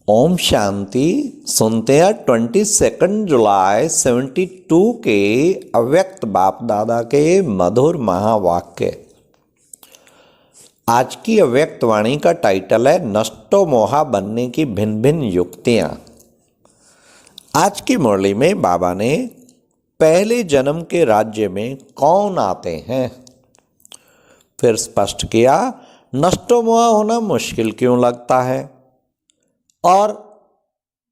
ओम शांति। सुनते हैं 22 जुलाई 72 के अव्यक्त बाप दादा के मधुर महावाक्य। आज की अव्यक्त वाणी का टाइटल है नष्टो मोहा बनने की भिन्न भिन्न युक्तियां। आज की मुरली में बाबा ने पहले जन्म के राज्य में कौन आते हैं फिर स्पष्ट किया। नष्टो मोहा होना मुश्किल क्यों लगता है और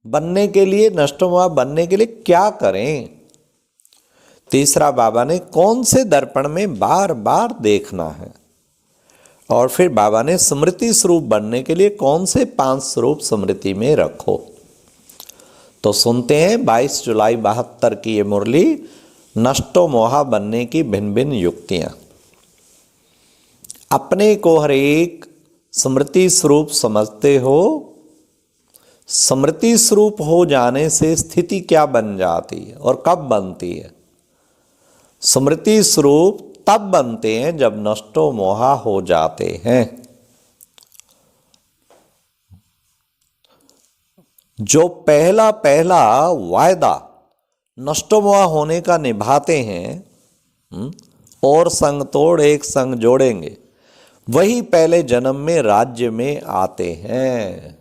बनने के लिए नष्टो मोहा बनने के लिए क्या करें। तीसरा बाबा ने कौन से दर्पण में बार बार देखना है और फिर बाबा ने स्मृति स्वरूप बनने के लिए कौन से 5 स्वरूप स्मृति में रखो। तो सुनते हैं 22 जुलाई 72 की ये मुरली नष्टो मोहा बनने की भिन्न भिन्न युक्तियां। अपने को हर एक स्मृति स्वरूप समझते हो। स्मृति स्वरूप हो जाने से स्थिति क्या बन जाती है और कब बनती है। स्मृति स्वरूप तब बनते हैं जब नष्टो मोहा हो जाते हैं। जो पहला वायदा नष्टो मोहा होने का निभाते हैं और संग तोड़ एक संग जोड़ेंगे, वही पहले जन्म में राज्य में आते हैं।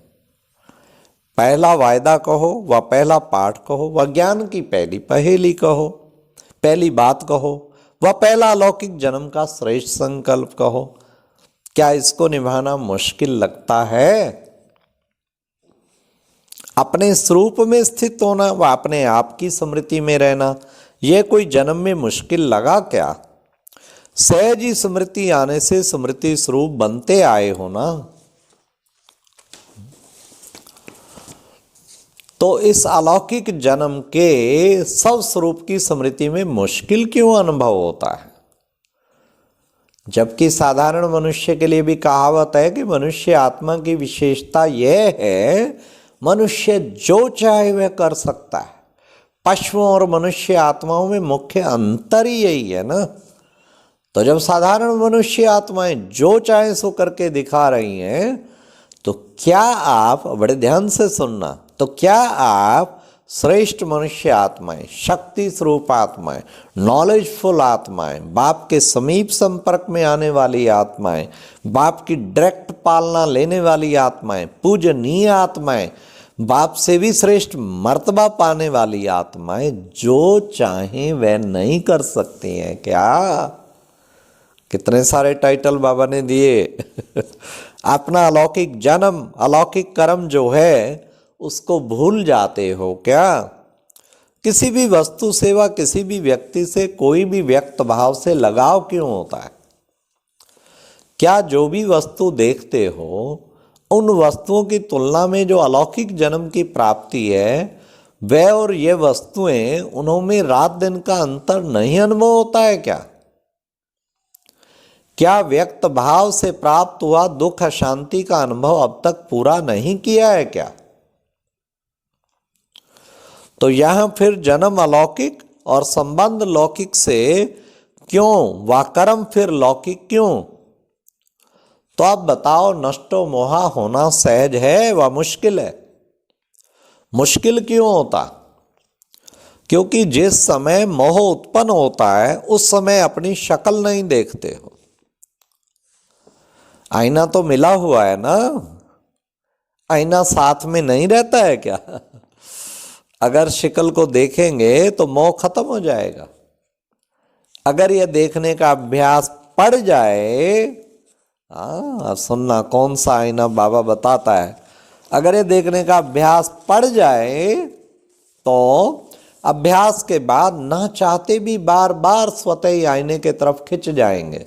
पहला वायदा कहो व पहला पाठ कहो व ज्ञान की पहली पहेली कहो, पहली बात कहो व पहला अलौकिक जन्म का श्रेष्ठ संकल्प कहो। क्या इसको निभाना मुश्किल लगता है? अपने स्वरूप में स्थित होना व अपने आप की स्मृति में रहना, यह कोई जन्म में मुश्किल लगा क्या? सहज ही स्मृति आने से स्मृति स्वरूप बनते आए हो ना। तो इस अलौकिक जन्म के सब स्वरूप की स्मृति में मुश्किल क्यों अनुभव होता है? जबकि साधारण मनुष्य के लिए भी कहावत है कि मनुष्य आत्मा की विशेषता यह है मनुष्य जो चाहे वह कर सकता है। पशुओं और मनुष्य आत्माओं में मुख्य अंतर ही यही है ना। तो जब साधारण मनुष्य आत्माएं जो चाहे सो करके दिखा रही हैं, तो क्या आप, बड़े ध्यान से सुनना, तो क्या आप श्रेष्ठ मनुष्य आत्माएं, शक्ति स्वरूप आत्माएं, नॉलेजफुल आत्माएं, बाप के समीप संपर्क में आने वाली आत्माएं, बाप की डायरेक्ट पालना लेने वाली आत्माएं, पूजनीय आत्माएं, बाप से भी श्रेष्ठ मर्तबा पाने वाली आत्माएं जो चाहें वह नहीं कर सकती हैं क्या? कितने सारे टाइटल बाबा ने दिए। अपना अलौकिक जन्म, अलौकिक कर्म जो है उसको भूल जाते हो क्या? किसी भी वस्तु से व किसी भी व्यक्ति से, कोई भी व्यक्त भाव से लगाव क्यों होता है? क्या जो भी वस्तु देखते हो उन वस्तुओं की तुलना में जो अलौकिक जन्म की प्राप्ति है वह और ये वस्तुएं, उनमें रात दिन का अंतर नहीं अनुभव होता है क्या? क्या व्यक्त भाव से प्राप्त हुआ दुख अशांति का अनुभव अब तक पूरा नहीं किया है क्या? तो यहां फिर जन्म अलौकिक और संबंध लौकिक से क्यों व कर्म फिर लौकिक क्यों? तो आप बताओ, नष्टो मोहा होना सहज है व मुश्किल है? मुश्किल क्यों होता? क्योंकि जिस समय मोह उत्पन्न होता है उस समय अपनी शक्ल नहीं देखते हो। आईना तो मिला हुआ है ना, आईना साथ में नहीं रहता है क्या? अगर शक्ल को देखेंगे तो मोह खत्म हो जाएगा। अगर यह देखने का अभ्यास पड़ जाए, सुनना कौन सा आईना बाबा बताता है, अगर ये देखने का अभ्यास पड़ जाए तो अभ्यास के बाद ना चाहते भी बार बार स्वतः ही आईने के तरफ खिंच जाएंगे।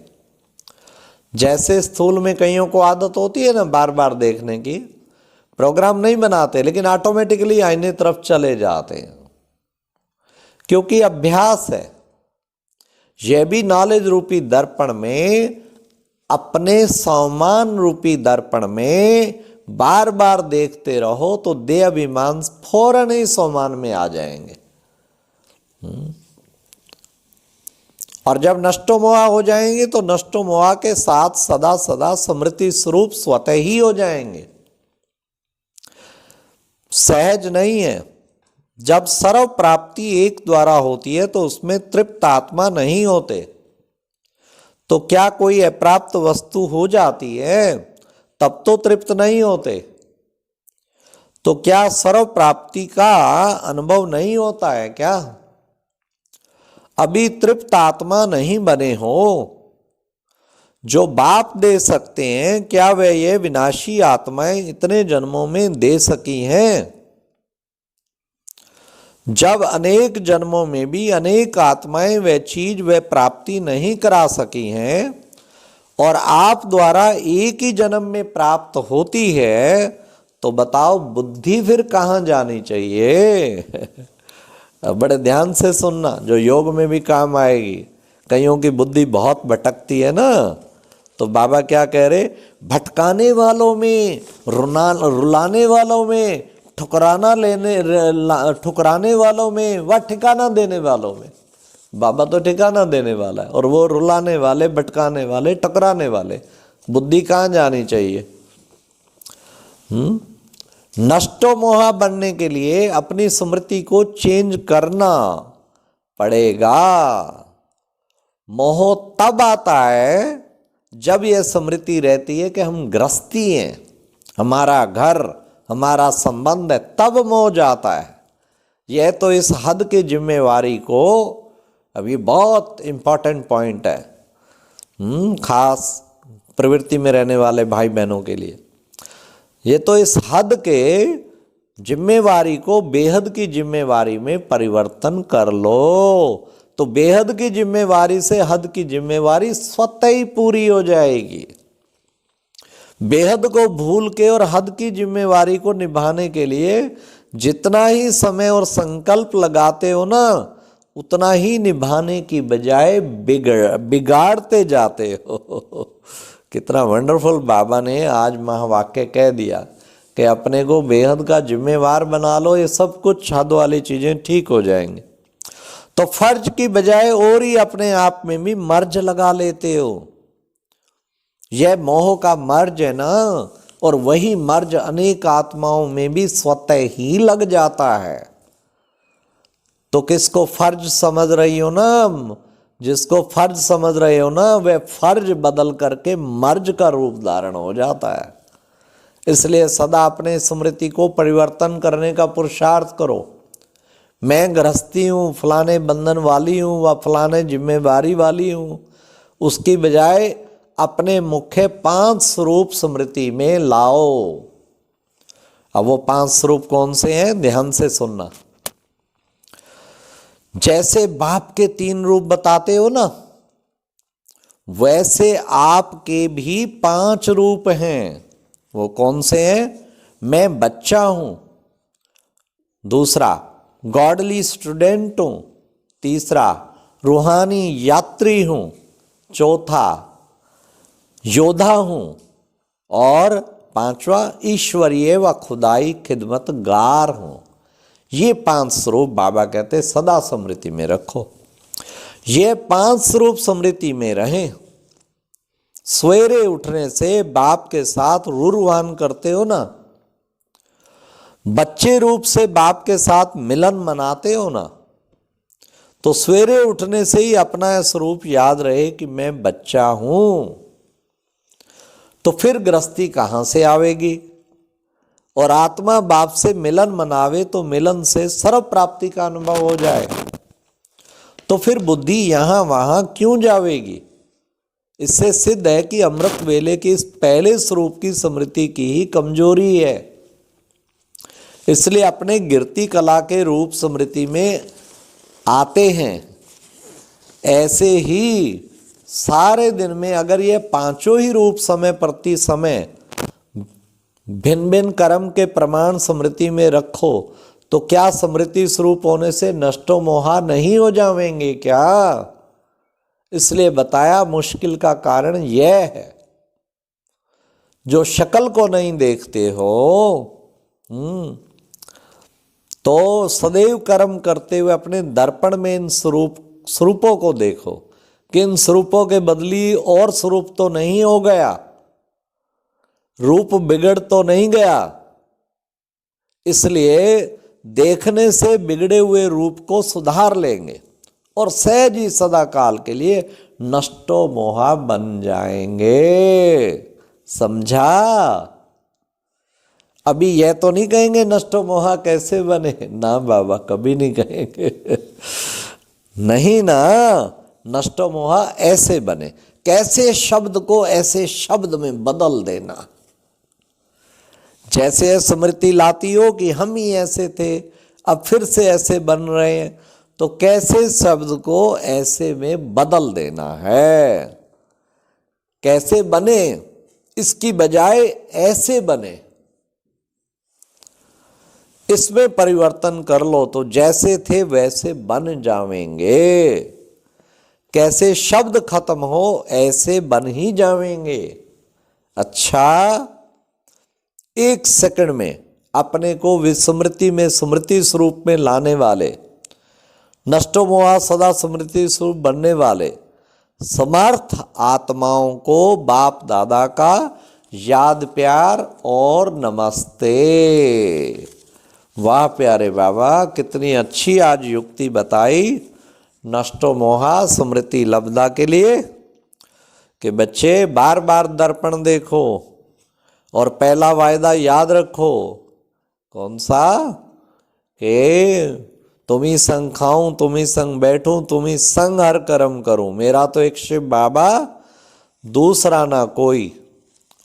जैसे स्थूल में कईयों को आदत होती है ना बार बार देखने की, प्रोग्राम नहीं बनाते लेकिन ऑटोमेटिकली आईने तरफ चले जाते हैं, क्योंकि अभ्यास है। यह भी नॉलेज रूपी दर्पण में, अपने सौमान रूपी दर्पण में बार बार देखते रहो तो देह अभिमान फौरन ही सौमान में आ जाएंगे। और जब नष्टो मोहा हो जाएंगे तो नष्टो मोहा के साथ सदा सदा स्मृति स्वरूप स्वतः ही हो जाएंगे। सहज नहीं है। जब सर्व प्राप्ति एक द्वारा होती है तो उसमें तृप्त आत्मा नहीं होते। तो क्या कोई अप्राप्त वस्तु हो जाती है तब तो तृप्त नहीं होते। तो क्या सर्व प्राप्ति का अनुभव नहीं होता है क्या? अभी तृप्त आत्मा नहीं बने हो। जो बाप दे सकते हैं क्या वे ये विनाशी आत्माएं इतने जन्मों में दे सकी हैं? जब अनेक जन्मों में भी अनेक आत्माएं वे चीज वे प्राप्ति नहीं करा सकी हैं और आप द्वारा एक ही जन्म में प्राप्त होती है, तो बताओ बुद्धि फिर कहाँ जानी चाहिए? बड़े ध्यान से सुनना, जो योग में भी काम आएगी। कईयों की बुद्धि बहुत भटकती है ना, तो बाबा क्या कह रहे, भटकाने वालों में, रुलाने वालों में, ठुकराने वालों में, व ठिकाना देने वालों में। बाबा तो ठिकाना देने वाला है और वो रुलाने वाले, भटकाने वाले, टकराने वाले। बुद्धि कहाँ जानी चाहिए? नष्टो मोहा बनने के लिए अपनी स्मृति को चेंज करना पड़ेगा। मोह तब आता है जब यह स्मृति रहती है कि हम गृहस्थी हैं, हमारा घर, हमारा संबंध है, तब मोह जाता है। यह तो इस हद की जिम्मेवारी को, अभी बहुत इंपॉर्टेंट पॉइंट है खास प्रवृत्ति में रहने वाले भाई बहनों के लिए, ये तो इस हद के जिम्मेवारी को बेहद की जिम्मेवारी में परिवर्तन कर लो, तो बेहद की जिम्मेवारी से हद की जिम्मेवारी स्वतः ही पूरी हो जाएगी। बेहद को भूल के और हद की जिम्मेवारी को निभाने के लिए जितना ही समय और संकल्प लगाते हो ना, उतना ही निभाने की बजाय बिगाड़ते जाते हो। कितना वंडरफुल बाबा ने आज महावाक्य कह दिया कि अपने को बेहद का जिम्मेवार बना लो, ये सब कुछ हद वाली चीजें ठीक हो जाएंगे। तो फर्ज की बजाय और ही अपने आप में भी मर्ज लगा लेते हो। यह मोह का मर्ज है ना, और वही मर्ज अनेक आत्माओं में भी स्वतः ही लग जाता है। तो किसको फर्ज समझ रही हो ना, जिसको फर्ज समझ रहे हो ना, वह फर्ज बदल करके मर्ज का रूप धारण हो जाता है। इसलिए सदा अपने स्मृति को परिवर्तन करने का पुरुषार्थ करो। मैं गृहस्थी हूँ, फलाने बंधन वाली हूँ व फलाने जिम्मेवारी वाली हूँ, उसकी बजाय अपने मुख्य 5 स्वरूप स्मृति में लाओ। अब वो 5 स्वरूप कौन से हैं, ध्यान से सुनना। जैसे बाप के 3 रूप बताते हो ना, वैसे आपके भी 5 रूप हैं। वो कौन से हैं? मैं बच्चा हूं, दूसरा गॉडली स्टूडेंट हूं, तीसरा रूहानी यात्री हूं, चौथा योद्धा हूं, और 5वां ईश्वरीय व खुदाई खिदमतगार हूं। ये 5 स्वरूप बाबा कहते सदा स्मृति में रखो। ये 5 स्वरूप स्मृति में रहें। सवेरे उठने से बाप के साथ रूरवान करते हो ना, बच्चे रूप से बाप के साथ मिलन मनाते हो ना, तो सवेरे उठने से ही अपना स्वरूप याद रहे कि मैं बच्चा हूं। तो फिर गृहस्थी कहां से आवेगी? और आत्मा बाप से मिलन मनावे तो मिलन से सर्व प्राप्ति का अनुभव हो जाए। तो फिर बुद्धि यहां वहां क्यों जावेगी? इससे सिद्ध है कि अमृत वेले के इस पहले स्वरूप की स्मृति की ही कमजोरी है। इसलिए अपने गिरती कला के रूप स्मृति में आते हैं। ऐसे ही सारे दिन में अगर ये 5 ही रूप समय प्रति समय भिन्न भिन्न कर्म के प्रमाण स्मृति में रखो, तो क्या स्मृति स्वरूप होने से नष्टो मोहा नहीं हो जाएंगे क्या? इसलिए बताया मुश्किल का कारण यह है, जो शक्ल को नहीं देखते हो तो सदैव कर्म करते हुए अपने दर्पण में इन स्वरूपों को देखो कि इन स्वरूपों के बदली और स्वरूप तो नहीं हो गया, रूप बिगड़ तो नहीं गया। इसलिए देखने से बिगड़े हुए रूप को सुधार लेंगे और सहज ही सदा काल के लिए नष्टो मोहा बन जाएंगे। समझा? अभी यह तो नहीं कहेंगे नष्टो मोहा कैसे बने, ना बाबा कभी नहीं कहेंगे। नहीं ना, नष्टो मोहा ऐसे बने। कैसे? शब्द को ऐसे शब्द में बदल देना। जैसे स्मृति लाती हो कि हम ही ऐसे थे, अब फिर से ऐसे बन रहे हैं, तो कैसे शब्द को ऐसे में बदल देना है। कैसे बने इसकी बजाय ऐसे बने, इसमें परिवर्तन कर लो तो जैसे थे वैसे बन जावेंगे। कैसे शब्द खत्म हो ऐसे बन ही जावेंगे। अच्छा, एक सेकंड में अपने को विस्मृति में स्मृति स्वरूप में लाने वाले, नष्टो मोहा सदा स्मृति स्वरूप बनने वाले समर्थ आत्माओं को बाप दादा का याद प्यार और नमस्ते। वाह प्यारे बाबा, कितनी अच्छी आज युक्ति बताई नष्टो मोहा स्मृति लब्धा के लिए कि बच्चे बार बार दर्पण देखो और पहला वायदा याद रखो। कौन सा? कि तुम ही संग खाऊं, तुम ही संग बैठूं, तुम ही संग हर कर्म करूं। मेरा तो एक शिव बाबा, दूसरा ना कोई,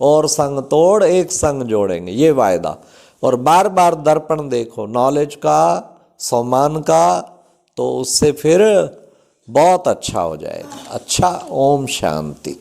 और संग तोड़ एक संग जोड़ेंगे, ये वायदा। और बार बार दर्पण देखो नॉलेज का, सम्मान का, तो उससे फिर बहुत अच्छा हो जाएगा। अच्छा, ओम शांति।